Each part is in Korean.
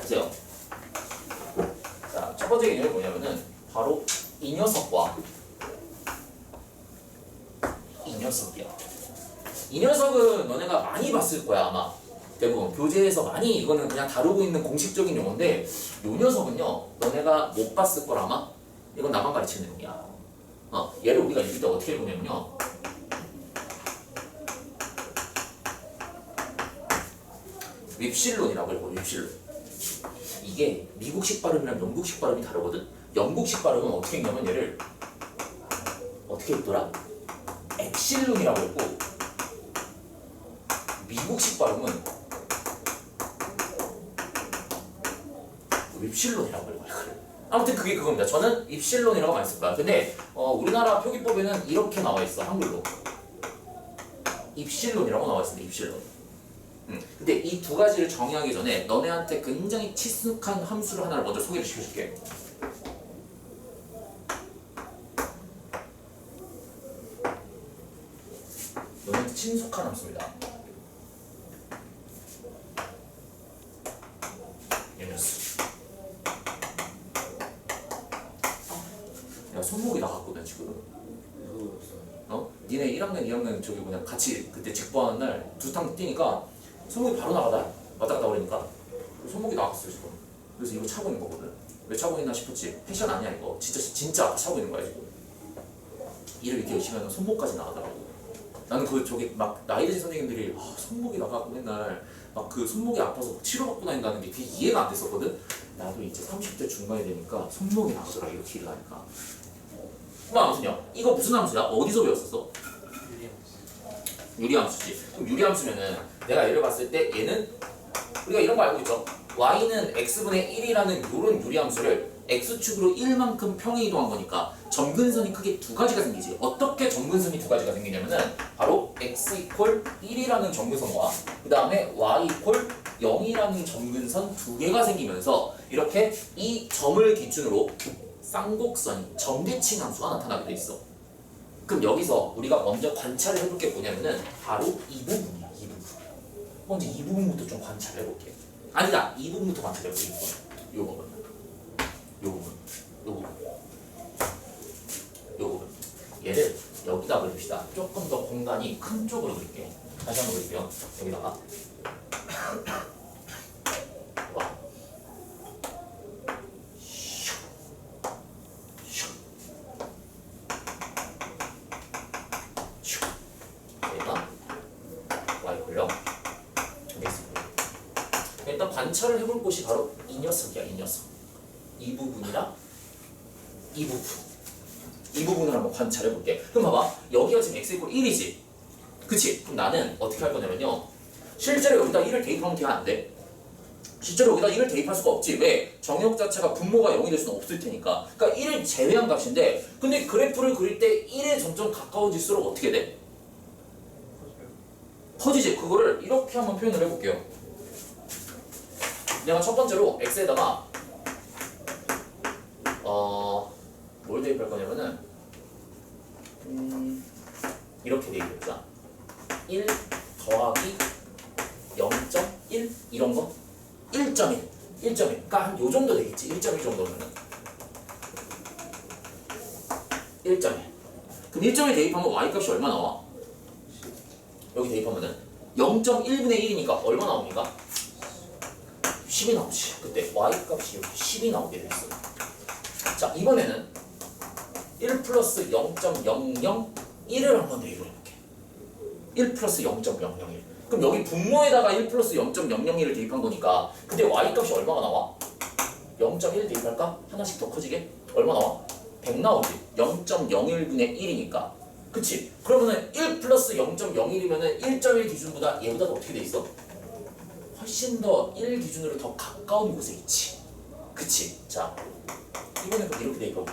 보세요. 자, 첫 번째 개념이 뭐냐면은 바로 이 녀석과 이 녀석이야. 이 녀석은 너네가 많이 봤을 거야 아마. 대부분 교재에서 많이 이거는 그냥 다루고 있는 공식적인 용어인데 이 녀석은요 너네가 못 봤을 걸 아마. 이건 나만 가르치는 내용이야. 얘를 우리가 읽을 때 어떻게 읽으냐면요 윕실론이라고 읽고 윕실론. 이게 미국식 발음이랑 영국식 발음이 다르거든. 영국식 발음은 어떻게 읽냐면 얘를 어떻게 읽더라? 엡실론이라고 읽고 미국식 발음은 윕실론이라고 읽어요. 아무튼 그게 그겁니다. 저는 윕실론이라고 많이 쓸 거야. 근데 우리나라 표기법에는 이렇게 나와 있어 한글로. 입실론이라고 나와 있습니다. 입실론. 근데 이 두 가지를 정의하기 전에 너네한테 굉장히 친숙한 함수를 하나를 먼저 소개를 시켜줄게. 너네한테 친숙한 함수입니다. 이면수. 내가 손목이 나갔거든 지금. 니네 1학년, 2학년 저기 그냥 같이 그때 직보하는 날 두탕 뛰니까 손목이 바로 나가다 왔다 갔다 버리니까 손목이 나갔어요 지금. 그래서 이거 차고 있는 거거든. 왜 차고 있나 싶었지. 패션 아니야 이거. 진짜 차고 있는 거야 지금. 일을 이렇게 열심히 하면 손목까지 나가더라고. 나는 그 저기 막 나이 드신 선생님들이 손목이 나가고 맨날 막 그 손목이 아파서 치료받고 다닌다는 게 그게 이해가 안 됐었거든. 나도 이제 30대 중반이 되니까 손목이 나가더라 이렇게 일을 하니까. 아무튼요. 이거 무슨 함수야? 어디서 배웠었어? 유리함수지. 그럼 유리함수면은 내가 얘를 봤을 때 얘는 우리가 이런 거 알고 있죠? y는 x분의 1이라는 요런 유리함수를 x축으로 1만큼 평행 이동한 거니까 점근선이 크게 두 가지가 생기지. 어떻게 점근선이 두 가지가 생기냐면은 바로 x 이퀄 1이라는 점근선과 그 다음에 y 이퀄 0이라는 점근선 두 개가 생기면서 이렇게 이 점을 기준으로 쌍곡선이 점대칭 함수가 나타나게 돼 있어. 그럼 여기서 우리가 먼저 관찰을 해볼 게 뭐냐면은 바로 이 부분이야. 이 부분. 먼저 이 부분부터 좀 관찰을 해볼게. 아니다. 이 부분부터 관찰해볼게. 이 부분. 요 부분. 요 부분. 요 부분. 얘를 여기다 그립시다. 조금 더 공간이 큰 쪽으로 그릴게요. 다시 한번 그릴게요. 여기다가. 와. 일단 관찰을 해볼 곳이 바로 이 녀석이야. 이 녀석. 이 부분이랑 이 부분. 이 부분을 한번 관찰해볼게. 그럼 봐봐. 여기가 지금 x 이퀄 1이지. 그치? 그럼 나는 어떻게 할 거냐면요. 실제로 여기다 1을 대입하면 돼야 안 돼. 실제로 여기다 1을 대입할 수가 없지. 왜? 정역 자체가 분모가 0이 될 수는 없을 테니까. 그러니까 1을 제외한 값인데 근데 그래프를 그릴 때 1에 점점 가까워질수록 어떻게 돼? 커지지. 그거를 이렇게 한번 표현을 해볼게요. 내가 첫 번째로 x에다가 뭘 대입할 거냐면은 이렇게 대입해보자. 1 더하기 0.1 이런 거 1.1 그러니까 한 요 정도 되겠지. 1.1 정도면은 1.1 그럼 1.1 대입하면 y값이 얼마 나와? 여기 대입하면은 0.1분의 1이니까 얼마 나옵니까? 10이 나오지. 그때 y값이 이렇게 10이 나오게 됐어. 자, 이번에는 1 플러스 0.001을 한번 대입을 해볼게. 1 플러스 0.001. 그럼 여기 분모에다가 1 플러스 0.001을 대입한 거니까 근데 y값이 얼마가 나와? 0.1 대입할까? 하나씩 더 커지게? 얼마 나와? 100 나오지. 0.01분의 1이니까. 그치? 그러면은 1 플러스 0.01이면은 1.1 기준보다 얘보다 더 어떻게 돼 있어? 훨씬 더 1 기준으로 더 가까운 곳에 있지. 그치? 자, 이번에 그럼 이렇게 대입해볼게.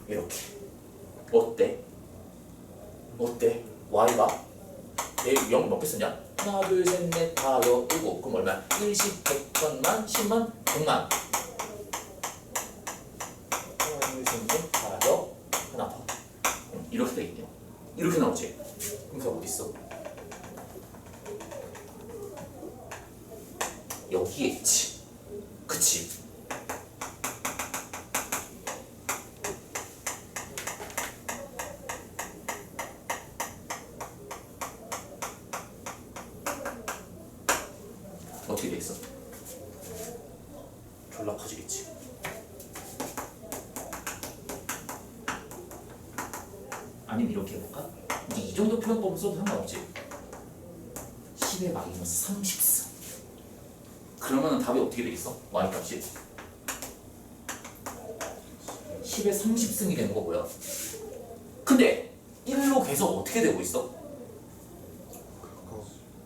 이렇게. 어때? 어때? y가 얘 0 몇 개 쓰냐? 하나, 둘, 셋, 넷, 다, 여, 일곱. 그럼 얼마야? 1, 10, 100, 1000만, 10만, 100만. 하나, 둘, 셋, 넷, 다, 여, 하나 더. 이렇게 돼 있네요. 이렇게 나오지? 그럼 그 어디 있어? 여기에 있지. 그치? 어떻게 돼 있어? 졸라 커지겠지. 아니면 이렇게 해볼까? 이제 이 정도 표현법을 써도 상관없지. 10의 마이너스 30승. 그러면 답이 어떻게 되겠어? y값이 10의 30승이 되는 거 뭐야? 근데 1로 계속 어떻게 되고 있어?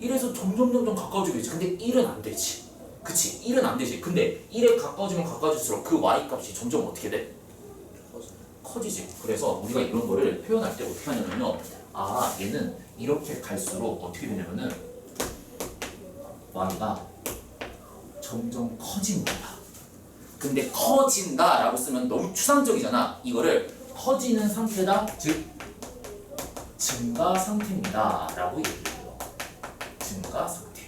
1에서 점점 가까워지고 있지. 근데 1은 안 되지. 그치? 1은 안 되지. 근데 1에 가까워지면 가까워질수록 그 y값이 점점 어떻게 돼? 커지지. 그래서 우리가 이런 거를 표현할 때 어떻게 하냐면요. 아, 얘는 이렇게 갈수록 어떻게 되냐면은 y가 점점 커진다. 근데 커진다 라고 쓰면 너무 추상적이잖아. 이거를 커지는 상태다, 즉 증가 상태입니다 라고 얘기해요. 증가 상태.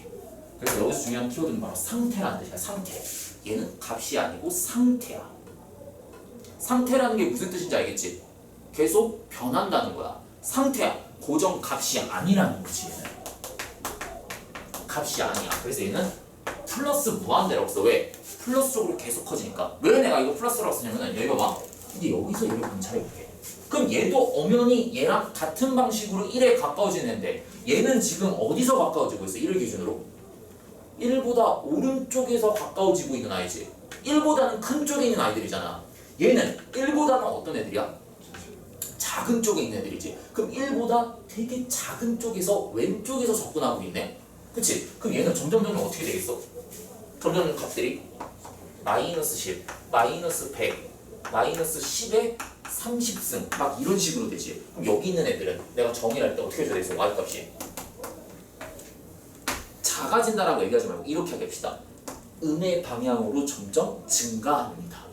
그래서 여기서 중요한 키워드는 바로 상태라는 뜻이야. 상태. 얘는 값이 아니고 상태야. 상태라는 게 무슨 뜻인지 알겠지? 계속 변한다는 거야. 상태야. 고정 값이 아니라는 거지. 얘는 값이 아니야. 그래서 얘는 플러스 무한대라고 써. 왜? 플러스 쪽으로 계속 커지니까. 왜 내가 이거 플러스라고 쓰냐면은 여기 봐봐. 이제 여기서 얘를 관찰해볼게. 그럼 얘도 엄연히 얘랑 같은 방식으로 1에 가까워지는데 얘는 지금 어디서 가까워지고 있어? 1을 기준으로 1보다 오른쪽에서 가까워지고 있는 아이지. 1보다는 큰 쪽에 있는 아이들이잖아. 얘는 1보다는 어떤 애들이야? 작은 쪽에 있는 애들이지. 그럼 1보다 되게 작은 쪽에서 왼쪽에서 접근하고 있네. 그치? 그럼 얘는 점점 어떻게 되겠어? 점점 값들이 마이너스 10, 마이너스 100, 마이너스 10에 30승 막 이런 식으로 되지. 그럼 여기 있는 애들은 내가 정의를 할 때 어떻게 해줘야 되겠어? y값이 작아진다라고 얘기하지 말고 이렇게 하겠습니다. 음의 방향으로 점점 증가합니다.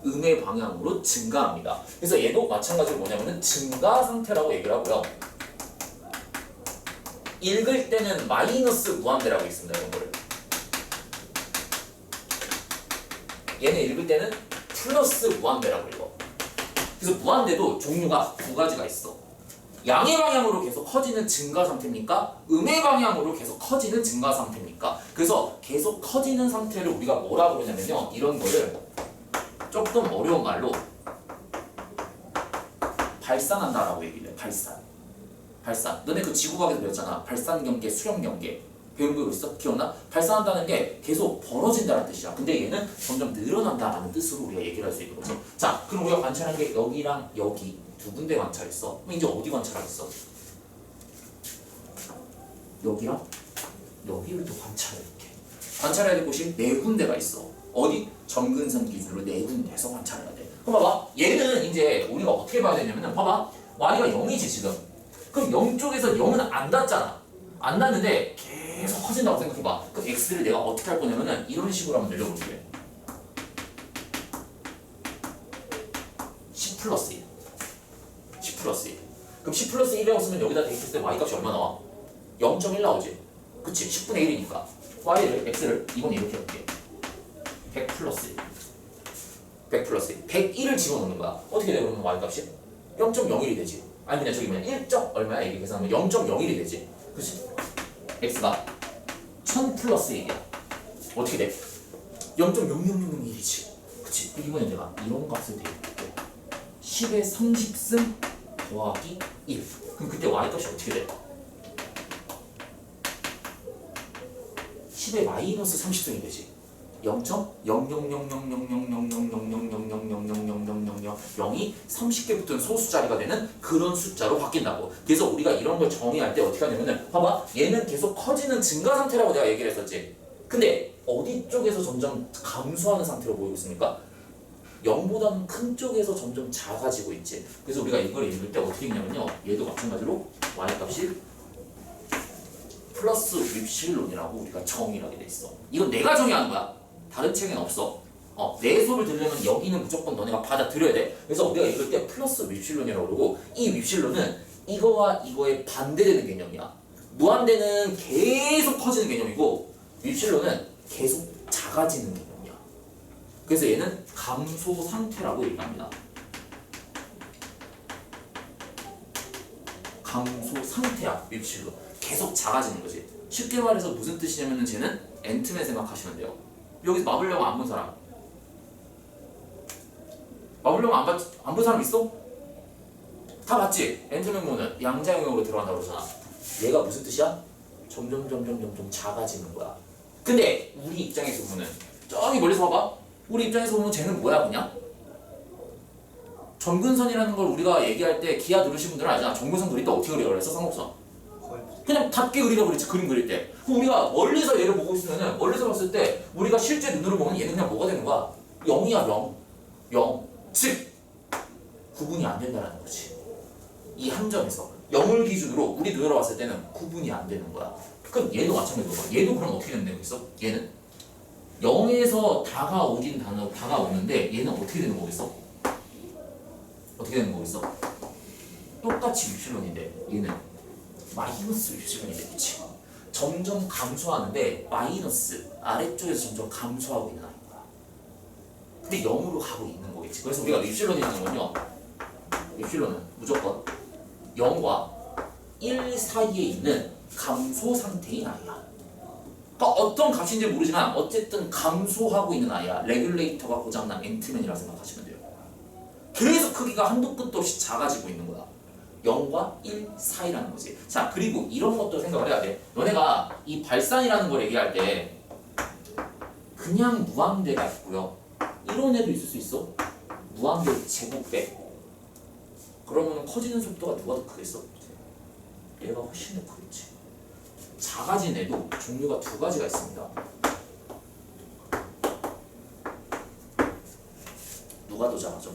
음의 방향으로 증가합니다. 그래서 얘도 마찬가지로 뭐냐면은 증가 상태라고 얘기를 하고요. 읽을 때는 마이너스 무한대라고 있습니다. 이런 거를. 얘는 읽을 때는 플러스 무한대라고 읽어. 그래서 무한대도 종류가 두 가지가 있어. 양의 방향으로 계속 커지는 증가 상태입니까? 음의 방향으로 계속 커지는 증가 상태입니까? 그래서 계속 커지는 상태를 우리가 뭐라고 그러냐면요. 이런 거를 조금 어려운 말로 발산한다라고 얘기를 해. 발산. 너네 그 지구과학에서 배웠잖아. 발산경계, 수렴경계. 배운 거 있어? 기억나? 발산한다는 게 계속 벌어진다는 뜻이야. 근데 얘는 점점 늘어난다라는 뜻으로 우리가 얘기를 할 수 있는 거지. 자, 그럼 우리가 관찰한 게 여기랑 여기 두 군데 관찰했어. 그럼 이제 어디 관찰하겠어? 여기랑 여기를 또 관찰해볼게. 관찰해야 될 곳이 네 군데가 있어. 어디? 점근선 기준으로 네 군데에서 관찰해야 돼. 그럼 봐봐. 얘는 이제 우리가 어떻게 봐야 되냐면은 봐봐. y가 0이지 지금. 그럼 0 쪽에서 0은 안 닿잖아. 안 닿는데 계속 커진다고 생각해봐. 그럼 x를 내가 어떻게 할 거냐면은 이런 식으로 한번 늘려볼게. 10 플러스 1. 10 플러스 1. 그럼 10 플러스 1이라고 쓰면 여기다 대입했을 때 y값이 얼마 나와? 0.1 나오지. 그치? 10분의 1이니까 y를 x를 이번에 이렇게 해볼게. 100 플러스 1. 100 플러스 1. 101을 집어넣는 거야. 어떻게 돼 그러면 y값이? 0.01이 되지. 아니 그냥 저기 뭐냐 1. 얼마야? 이렇게 계산하면 0.01이 되지. 그치? x가 1000 플러스 1이야. 어떻게 돼? 0.00001이지. 그치? 이번에 내가 이런 값을 대입할게. 10의 30승 더하기 1. 그럼 그때 y값이 어떻게 돼? 10의 마이너스 30승이 되지. 0.00000000000000000000000이 30개 붙은 소수자리가 되는 그런 숫자로 바뀐다고. 그래서 우리가 이런 걸 정의할 때 어떻게 하냐면은 봐봐. 얘는 계속 커지는 증가 상태라고 내가 얘기를 했었지. 근데 어디 쪽에서 점점 감소하는 상태로 보이고 있습니까? 0보다는 큰 쪽에서 점점 작아지고 있지. 그래서 우리가 이걸 읽을 때 어떻게 읽냐면요. 얘도 마찬가지로 y값이 플러스 윕실론이라고 우리가 정의를 하게 돼 있어. 이건 내가 정의하는 거야. 다른 책에는 없어. 내 수업을 들으려면 여기는 무조건 너네가 받아들여야 돼. 그래서 우리가 읽을 때 플러스 윕실론이라고 그러고 이 윕실론은 이거와 이거에 반대되는 개념이야. 무한대는 계속 커지는 개념이고 윕실론은 계속 작아지는 개념이야. 그래서 얘는 감소 상태라고 얘기합니다. 감소 상태야. 밉실로 계속 작아지는 거지. 쉽게 말해서 무슨 뜻이냐면은 쟤는 앤트맨 생각하시면 돼요. 여기서 마블 영화 안 본 사람? 마블 영화 안 본 사람 있어? 다 봤지? 앤트맨 보면 양자 영역으로 들어간다고 그러잖아. 얘가 무슨 뜻이야? 점점 작아지는 거야. 근데 우리 입장에서 보면은 저기 멀리서 봐봐. 우리 입장에서 보면 쟤는 뭐야 그냥? 점근선이라는 걸 우리가 얘기할 때 기하 들으신 분들은 알잖아. 점근선 그릴 때 어떻게 그리라고 그랬어? 쌍곡선. 그냥 닿게 그리라고 그랬지. 그림 그릴 때. 그럼 우리가 멀리서 얘를 보고 있으면은 멀리서 봤을 때 우리가 실제 눈으로 보면 얘는 그냥 뭐가 되는 거야? 0이야 0. 즉 구분이 안 된다는 거지. 이 한 점에서 0을 기준으로 우리 눈으로 봤을 때는 구분이 안 되는 거야. 그럼 얘도 마찬가지로 봐. 얘도 그럼 어떻게 된다고 했어? 얘는 0에서 다가오는데 얘는 어떻게 되는 거겠어? 어떻게 되는 거겠어? 똑같이 입실론인데 얘는 마이너스 입실론인데 그치? 점점 감소하는데 마이너스 아래쪽에서 점점 감소하고 있는 거야. 근데 0으로 가고 있는 거겠지. 그래서 우리가 입실론이라는 건요, 입실론은 무조건 0과 1 사이에 있는 감소 상태인 아이야. 그러니까 어떤 값인지 모르지만 어쨌든 감소하고 있는 아이야. 레귤레이터가 고장난 앤트맨이라고 생각하시면 돼요. 계속 크기가 한도 끝도 없이 작아지고 있는 거야. 0과 1 사이라는 거지. 자, 그리고 이런 것도 생각을 해야 돼. 너네가 이 발산이라는 걸 얘기할 때 그냥 무한대가 있고요. 이런 애도 있을 수 있어. 무한대 제곱배. 그러면 커지는 속도가 누가 더 크겠어? 얘가 훨씬 더 크겠지. 작아진 애도 종류가 두 가지가 있습니다. 누가 더 작아져?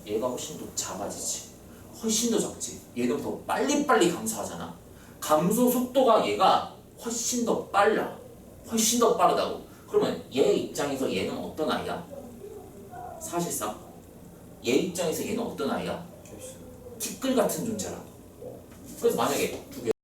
얘가 훨씬 더 작아지지. 훨씬 더 작지. 얘는 더 빨리빨리 감소하잖아. 감소 속도가 얘가 훨씬 더 빨라. 훨씬 더 빠르다고. 그러면 얘 입장에서 얘는 어떤 아이야? 사실상 얘 입장에서 얘는 어떤 아이야? 티끌 같은 존재라고. 그래서 만약에 두 개.